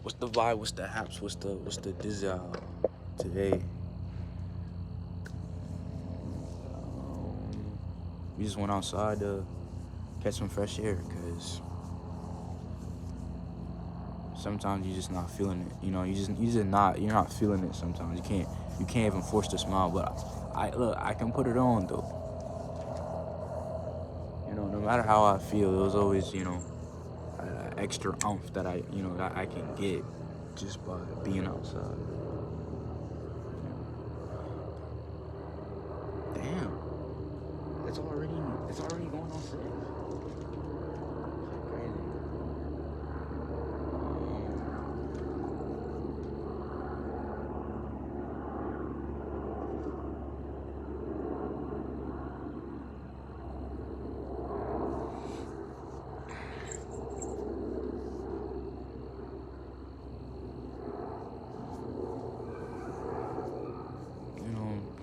What's the vibe? What's the haps? What's the desire today? We just went outside to catch some fresh air, cause sometimes you're just not feeling it. You're not feeling it. Sometimes you can't even force to smile. But I can put it on though. No matter how I feel, it was always extra oomph that I can get just by being outside. Damn, it's already going on 6. Crazy.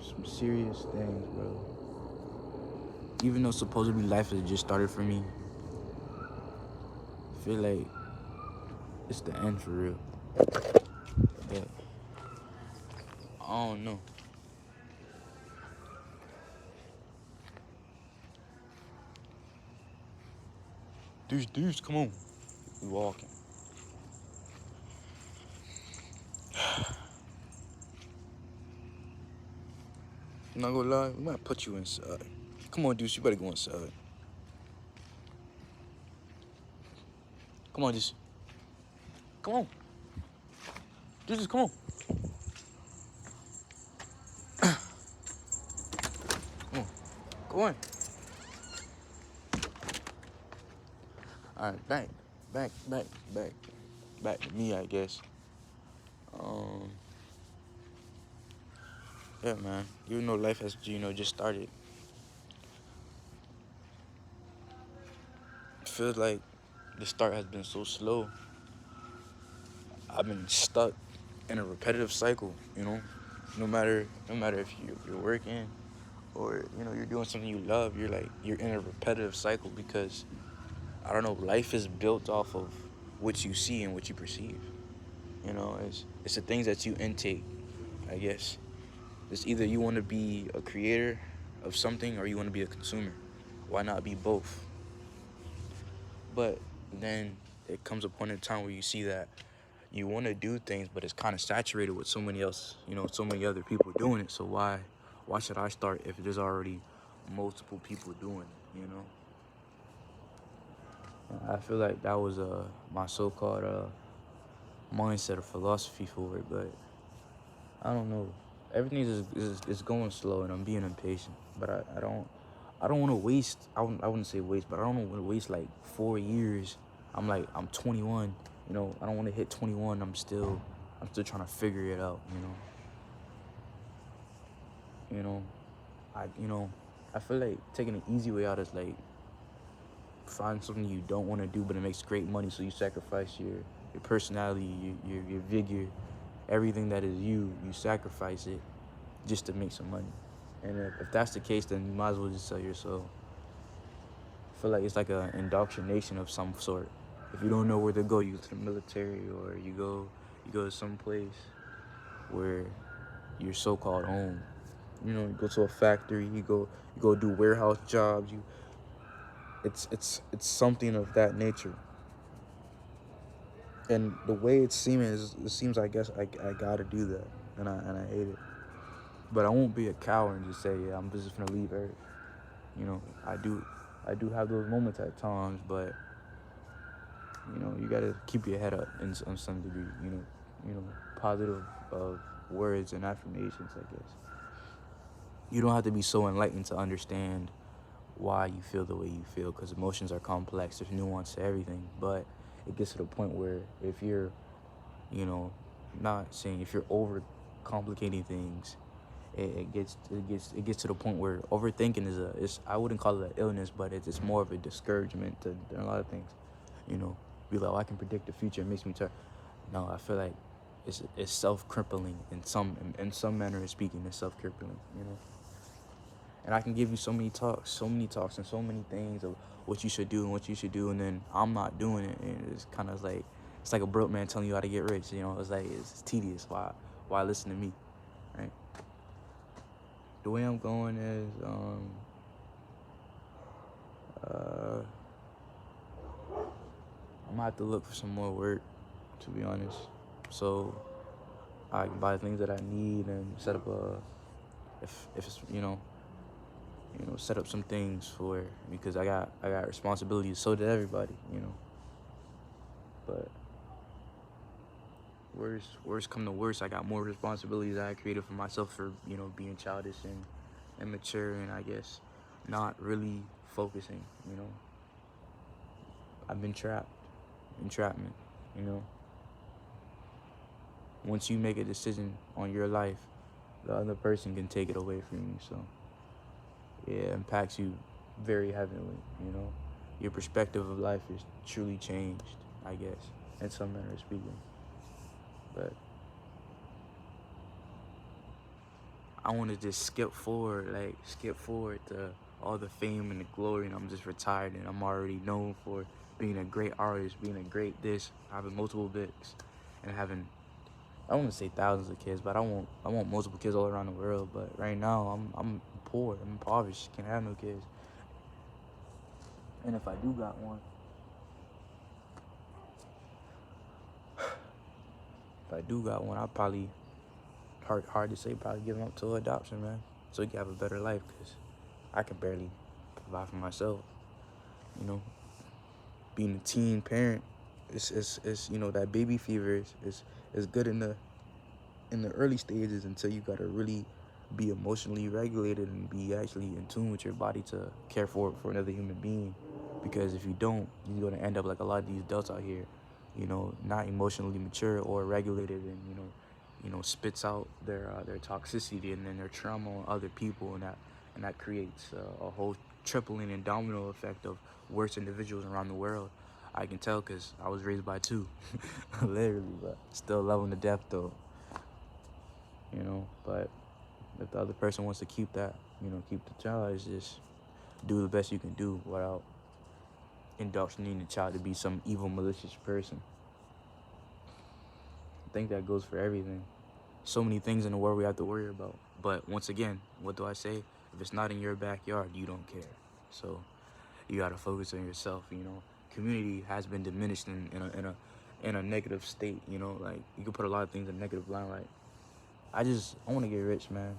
Some serious things, bro. Even though supposedly life has just started for me, I feel like it's the end for real. But I don't know. Deuce, come on. We walking. I'm not gonna lie, we might put you inside. Come on, Deuce, you better go inside. Come on, Deuce. Come on. Deuce, come on. Come on. Go on. Alright, back to me, I guess. Yeah, man. Even though life has, just started, it feels like the start has been so slow. I've been stuck in a repetitive cycle, No matter if you're working or you're doing something you love, you're in a repetitive cycle because I don't know, life is built off of what you see and what you perceive. It's the things that you intake, I guess. It's either you want to be a creator of something or you want to be a consumer. Why not be both? But then it comes a point in time where you see that you want to do things, but it's kind of saturated with so many so many other people doing it. So why should I start if there's already multiple people doing it? I feel like that was my so-called mindset or philosophy for it, but I don't know. Everything is going slow, and I'm being impatient. But I don't want to waste. I wouldn't say waste, but I don't want to waste like 4 years. I'm 21. I don't want to hit 21. I'm still trying to figure it out. You know, I feel like taking the easy way out is like find something you don't want to do, but it makes great money, so you sacrifice your personality, your vigor, everything that is you sacrifice it just to make some money. And if that's the case, then you might as well just sell your soul. I feel like it's like an indoctrination of some sort. If you don't know where to go, you go to the military or you go to some place where you're so-called home. You go to a factory, you go do warehouse jobs. It's something of that nature. And the way it's seeming is, it seems I guess I gotta do that, and I hate it. But I won't be a coward and just say, yeah, I'm just gonna leave Earth. I do have those moments at times, but you gotta keep your head up in some degree. Positive words and affirmations, I guess. You don't have to be so enlightened to understand why you feel the way you feel, because emotions are complex. There's nuance to everything, but it gets to the point where if you're, you know, not saying if you're over complicating things, it gets to the point where overthinking is I wouldn't call it an illness, but it's more of a discouragement to a lot of things. Be like, oh, I can predict the future. It makes me turn. No, I feel like it's self-crippling in some manner of speaking. It's self-crippling. And I can give you so many talks and so many things of what you should do and what you should do, and then I'm not doing it, and it's kind of like It's like a broke man telling you how to get rich. You know, it's like it's tedious. Why listen to me, right? The way I'm going is I'm gonna have to look for some more work, to be honest. So I can buy things that I need and set up if it's set up some things for, because I got responsibilities. So did everybody, But worst come to worst, I got more responsibilities I created for myself for being childish and immature, and I guess not really focusing. I've been entrapment. Once you make a decision on your life, the other person can take it away from you. So yeah, it impacts you very heavily. Your perspective of life is truly changed, I guess, in some manner of speaking. But I want to just skip forward to all the fame and the glory, and I'm just retired and I'm already known for being a great artist, being a great this, having multiple books, and having, I don't want to say thousands of kids, but I want multiple kids all around the world. But right now I'm poor, I'm impoverished, can't have no kids. And if I do got one, I'll probably, hard to say, probably give them up to adoption, man, so you can have a better life, because I can barely provide for myself. Being a teen parent, it's that baby fever is good in the early stages, until you gotta really be emotionally regulated and be actually in tune with your body to care for another human being. Because if you don't, you're gonna end up like a lot of these adults out here, not emotionally mature or regulated, and spits out their toxicity and then their trauma on other people, and that creates a whole tripling and domino effect of worse individuals around the world. I can tell, because I was raised by two, literally, but still love them to death though. But if the other person wants to keep that, keep the child, it's just do the best you can do without indoctrinating the child to be some evil, malicious person. I think that goes for everything. So many things in the world we have to worry about. But once again, what do I say? If it's not in your backyard, you don't care. So you gotta focus on yourself. Community has been diminished in a negative state. Like, you can put a lot of things in negative limelight. I want to get rich, man.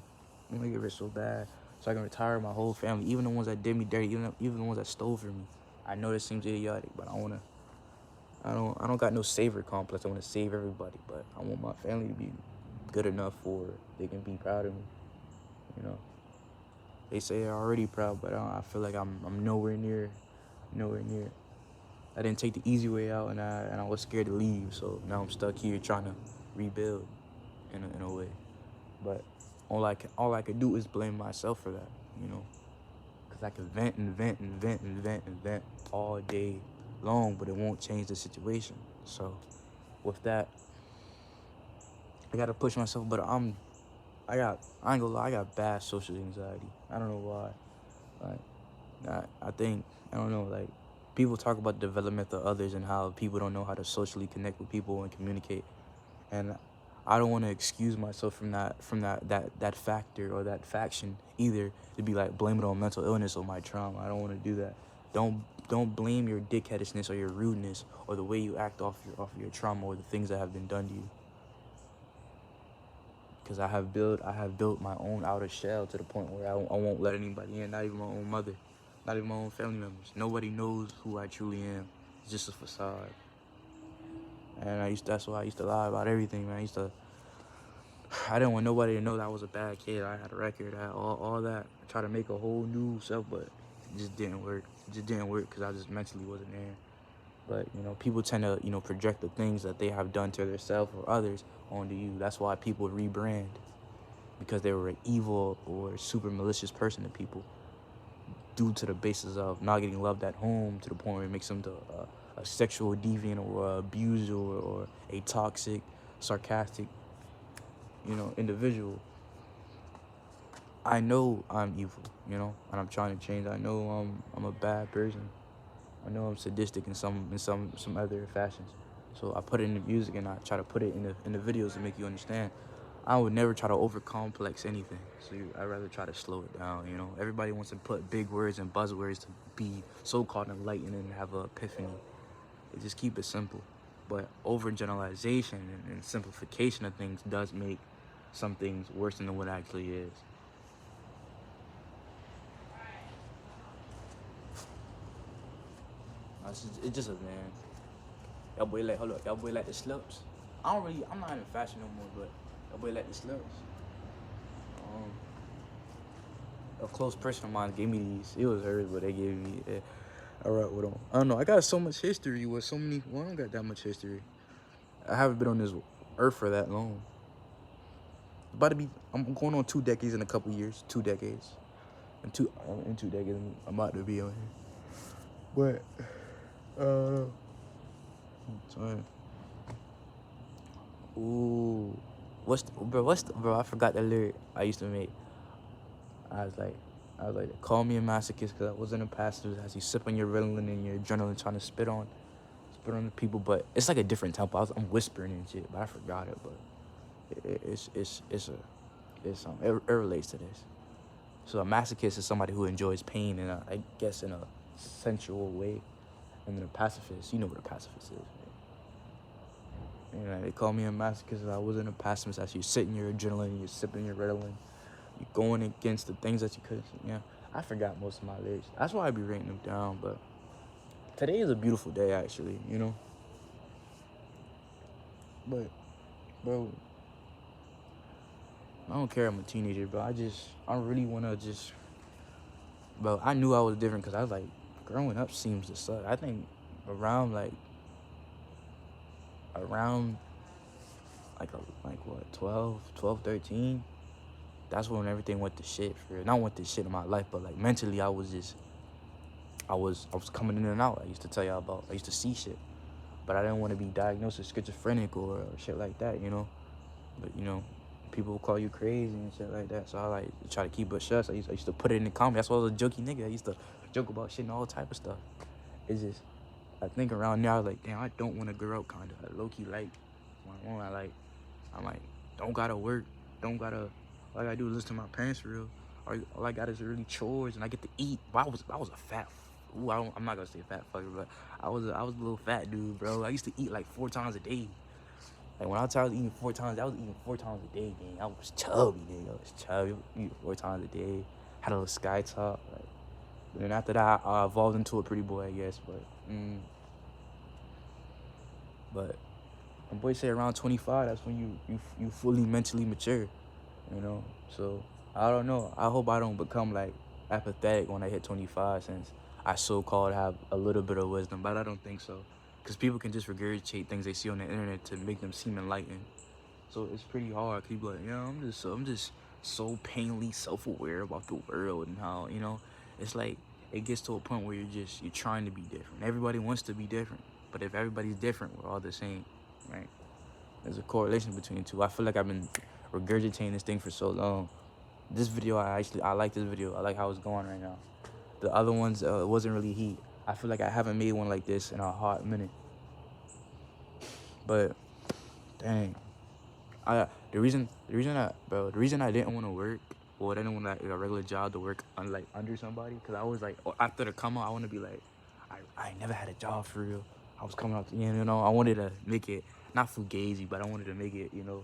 I want to get rich so bad, so I can retire my whole family, even the ones that did me dirty, even the ones that stole from me. I know this seems idiotic, but I don't got no savior complex. I want to save everybody, but I want my family to be good enough for they can be proud of me. They say they're already proud, but I feel like I'm nowhere near. I didn't take the easy way out, and I was scared to leave, so now I'm stuck here trying to rebuild in a way. But all I could do is blame myself for that, because I could vent and vent and vent and vent and vent all day long, but it won't change the situation. So with that, I gotta push myself. But I ain't gonna lie, I got bad social anxiety. I don't know why. Like, I don't know, like, people talk about the development of others and how people don't know how to socially connect with people and communicate. And I don't want to excuse myself from that factor or that faction either, to be like, blame it on mental illness or my trauma. I don't want to do that. Don't blame your dickheadishness or your rudeness or the way you act off your trauma or the things that have been done to you. Because I have built my own outer shell to the point where I won't let anybody in, not even my own mother, not even my own family members. Nobody knows who I truly am. It's just a facade. And that's why I used to lie about everything, man. I didn't want nobody to know that I was a bad kid. I had a record, I had all that. I tried to make a whole new self, but it just didn't work. It just didn't work because I just mentally wasn't there. But, people tend to, project the things that they have done to themselves or others onto you. That's why people rebrand, because they were an evil or super malicious person to people, due to the basis of not getting loved at home, to the point where it makes them a sexual deviant or abuser or a toxic, sarcastic, individual. I know I'm evil, and I'm trying to change. I know I'm a bad person. I know I'm sadistic in some other fashions. So I put it in the music and I try to put it in the videos to make you understand. I would never try to overcomplex anything. So I'd rather try to slow it down, you know. Everybody wants to put big words and buzzwords to be so-called enlightened and have an epiphany. They just keep it simple. But overgeneralization and simplification of things does make some things worse than what it actually is. It's just a man. Y'all boy like, hold up, y'all boy like the slopes. I'm not in fashion no more, but y'all boy like the slopes. A close person of mine gave me these. It was hers, but they gave me. I rock with them. I don't know. I got so much history with so many. Well, I don't got that much history. I haven't been on this earth for that long. About to be. I'm going on 2 decades in a couple years. 2 decades. In 2 decades, I'm about to be on here. But, sorry. Ooh, bro? I forgot the lyric I used to make. I was like, call me a masochist because I wasn't a pastor. As you sip on your Ritalin and your adrenaline, trying to spit on the people. But it's like a different tempo. I'm whispering and shit, but I forgot it. But it relates to this. So a masochist is somebody who enjoys pain in I guess in a sensual way, and then a pacifist, you know what a pacifist is. Right? You know, they call me a masochist. I wasn't a pacifist. As you sit in your adrenaline, you're sipping your Ritalin. You're going against the things that you couldn't see. Yeah, I forgot most of my lyrics. That's why I be writing them down. But today is a beautiful day, actually. You know. But, bro, I don't care. I'm a teenager, bro. I really wanna just. Bro, I knew I was different because I was like, growing up seems to suck. I think around what 12, 13. That's when everything went to shit. Not went to shit in my life, but like mentally, I was coming in and out. I used to tell y'all about. I used to see shit, but I didn't want to be diagnosed as schizophrenic or shit like that, you know. But you know, people would call you crazy and shit like that. So I like try to keep it shut. So I used to put it in the comments. That's why I was a jokey nigga. I used to joke about shit and all type of stuff. It's just, I think around now, like, damn, I don't want to grow up, kind of. Low key, like, I'm like, don't gotta work, don't gotta. All I gotta do is listen to my parents for real. All I got is really chores, and I get to eat. But I was a fat. Ooh, I'm not gonna say fat fucker, but I was a little fat dude, bro. I used to eat like 4 times a day. Like when I was eating 4 times, I was eating 4 times a day, gang. I was chubby, gang. I was chubby, eating 4 times a day. Had a little sky top. Like, and then after that, I evolved into a pretty boy, I guess. But my boy say around 25, that's when you fully mentally mature, you know. So I don't know. I hope I don't become like apathetic when I hit 25, since I so-called have a little bit of wisdom, but I don't think so. Because people can just regurgitate things they see on the internet to make them seem enlightened. So it's pretty hard. People like, I'm just so painfully self-aware about the world and how, you know, it's like it gets to a point where you're trying to be different. Everybody wants to be different, but if everybody's different, we're all the same, right? There's a correlation between the two. I feel like I've been regurgitating this thing for so long. This video, I like this video. I like how it's going right now. The other ones, it wasn't really heat. I feel like I haven't made one like this in a hot minute. But dang, the reason I didn't want to work, or I didn't want like a regular job to work under somebody, because I was like, after the come out, I want to be like, I never had a job for real. I was coming out, you know, I wanted to make it not fugazi, but I wanted to make it, you know,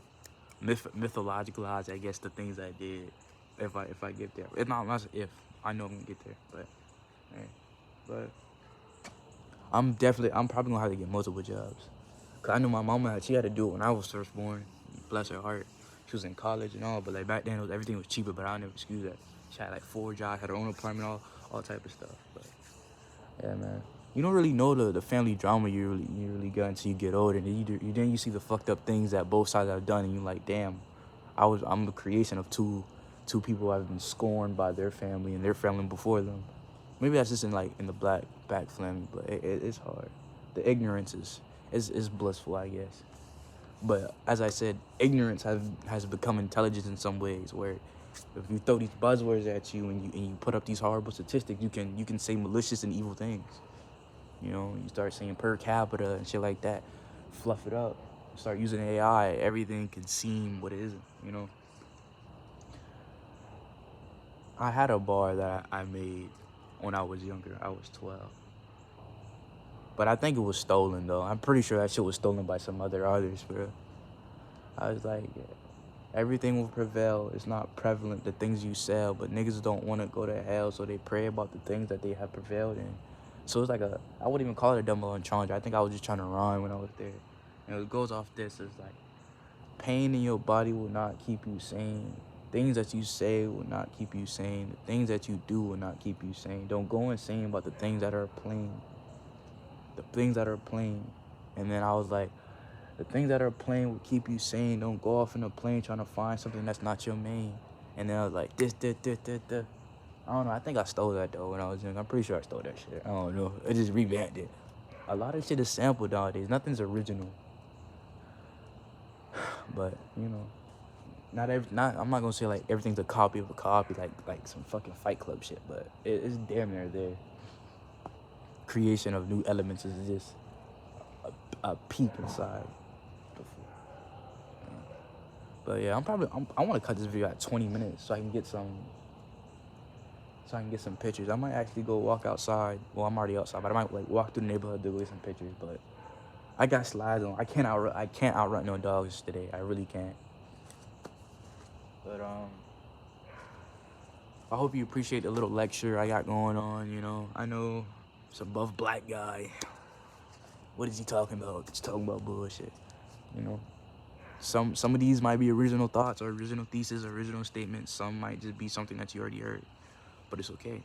mythologicalize, I guess, the things I did. If I get there, if not if I know I'm gonna get there, but I'm probably gonna have to get multiple jobs. Cause I knew my mama she had to do it when I was first born. Bless her heart. She was in college and all, but like back then everything was cheaper. But I'll never excuse that. She had like 4 jobs, had her own apartment, all type of stuff. But yeah, man, you don't really know the family drama you really got until you get older, and then you see the fucked up things that both sides have done, and you're like, damn, I'm the creation of two people who have been scorned by their family and their family before them. Maybe that's just in the black family, but it's hard. The ignorance is blissful, I guess. But as I said, ignorance has become intelligence in some ways, where if you throw these buzzwords at you and you put up these horrible statistics, you can say malicious and evil things. You know, you start saying per capita and shit like that. fluff it up, start using AI, everything can seem what it isn't, you know? I had a bar that I made when I was younger. I was 12. But I think it was stolen, though. I'm pretty sure that shit was stolen by some other artists, bro. I was like, yeah, everything will prevail. It's not prevalent, the things you sell, but niggas don't want to go to hell, so they pray about the things that they have prevailed in. So it's like I wouldn't even call it a double entendre. I think I was just trying to rhyme when I was there. And it goes off this. It's like, pain in your body will not keep you sane. Things that you say will not keep you sane. The things that you do will not keep you sane. Don't go insane about the things that are plain. The things that are plain. And then I was like, the things that are plain will keep you sane. Don't go off in a plane trying to find something that's not your main. And then I was like, this. I don't know. I think I stole that, though, when I was young. I'm pretty sure I stole that shit. I don't know. I just revamped it. A lot of shit is sampled nowadays. Nothing's original. But, you know, I'm not gonna say like everything's a copy of a copy, like some fucking Fight Club shit, but it's damn near there. Creation of new elements is just a peek inside. But yeah, I want to cut this video at 20 minutes so I can get some pictures. I might actually go walk outside. Well, I'm already outside, but I might like walk through the neighborhood to go get some pictures. But I got slides on. I can't outrun no dogs today. I really can't. But I hope you appreciate the little lecture I got going on. You know, I know it's a buff black guy. What is he talking about? He's talking about bullshit. You know, some of these might be original thoughts or original thesis, original statements. Some might just be something that you already heard, but it's okay.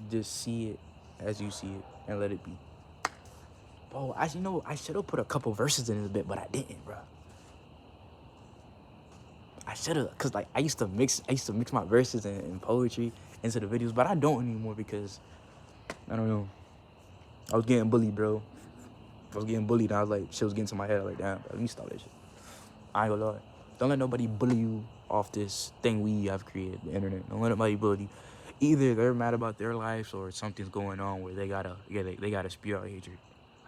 Just see it as you see it and let it be. Bro, I should have put a couple verses in this bit, but I didn't, bro. I should have, cause like I used to mix my verses and poetry into the videos, but I don't anymore because I don't know. I was getting bullied, bro. I was getting bullied, and I was like, shit was getting to my head. I was like, damn, bro, let me stop that shit. I ain't gonna lie. Don't let nobody bully you off this thing we have created, the internet. Don't let nobody bully you. Either they're mad about their lives or something's going on where they gotta spew out hatred.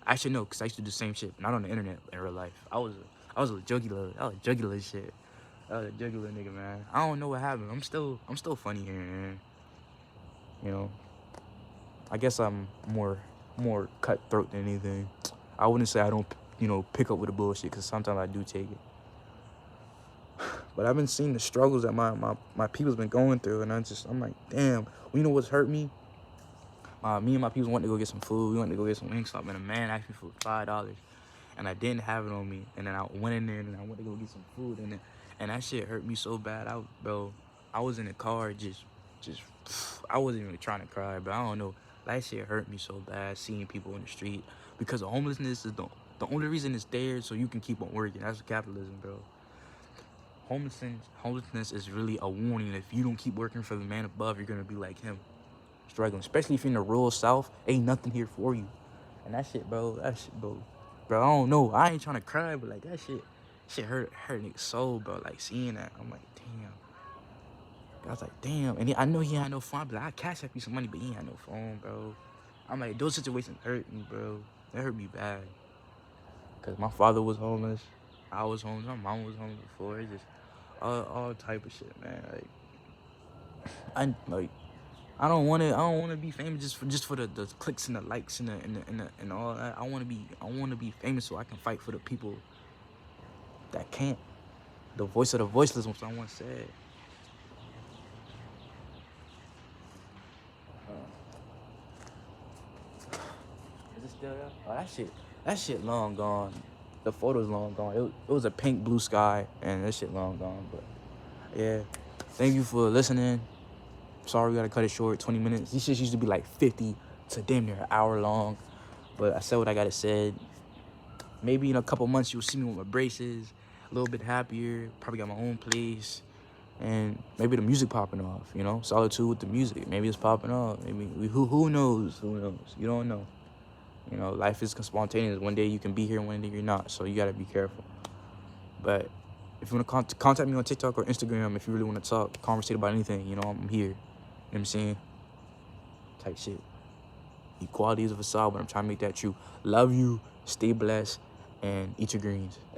I should know, cause I used to do the same shit, not on the internet in real life. I was a jugular. I was jugular shit. I was a jugular nigga, man. I don't know what happened. I'm still funny here, man. You know. I guess I'm more cutthroat than anything. I wouldn't say I don't, pick up with the bullshit, cause sometimes I do take it. But I've been seeing the struggles that my people's been going through, and I'm like, damn. Well, you know what's hurt me? Me and my people went to go get some food. We went to go get some Wingstop, and a man asked me for $5, and I didn't have it on me. And then I went in there, and I went to go get some food, and that shit hurt me so bad. I was in the car, just I wasn't even trying to cry, but I don't know. That shit hurt me so bad, seeing people in the street, because of homelessness is the only reason it's there, so you can keep on working. That's capitalism, bro. Homelessness is really a warning. If you don't keep working for the man above, you're gonna be like him, struggling. Especially if you're in the rural South, ain't nothing here for you. And that shit, bro. Bro, I don't know. I ain't trying to cry, but like that shit hurt nigga's soul, bro. Like seeing that, I'm like, damn. I was like, damn. And I know he had no phone, but I cash up you some money, but he ain't had no phone, bro. I'm like, those situations hurt me, bro. They hurt me bad. Cause my father was homeless, I was homeless, my mom was homeless before. It's just all type of shit, man. I don't want to be famous just for the clicks and the likes and all that. I want to be famous so I can fight for the people that can't. The voice of the voiceless, what someone said. Is it still there? Oh, that shit long gone. The photo's long gone. It was a pink blue sky, and that shit long gone. But yeah, thank you for listening. Sorry, we gotta cut it short. 20 minutes. These shits used to be like 50 to damn near an hour long. But I said what I gotta say. Maybe in a couple months you'll see me with my braces, a little bit happier. Probably got my own place, and maybe the music popping off. Solitude with the music. Maybe it's popping off. Maybe who knows? Who knows? You don't know. Life is spontaneous. One day you can be here, one day you're not. So you gotta be careful. But if you want to contact me on TikTok or Instagram, if you really want to talk, conversate about anything, I'm here. You know what I'm saying? Type shit. Equality is a facade, but I'm trying to make that true. Love you. Stay blessed. and eat your greens.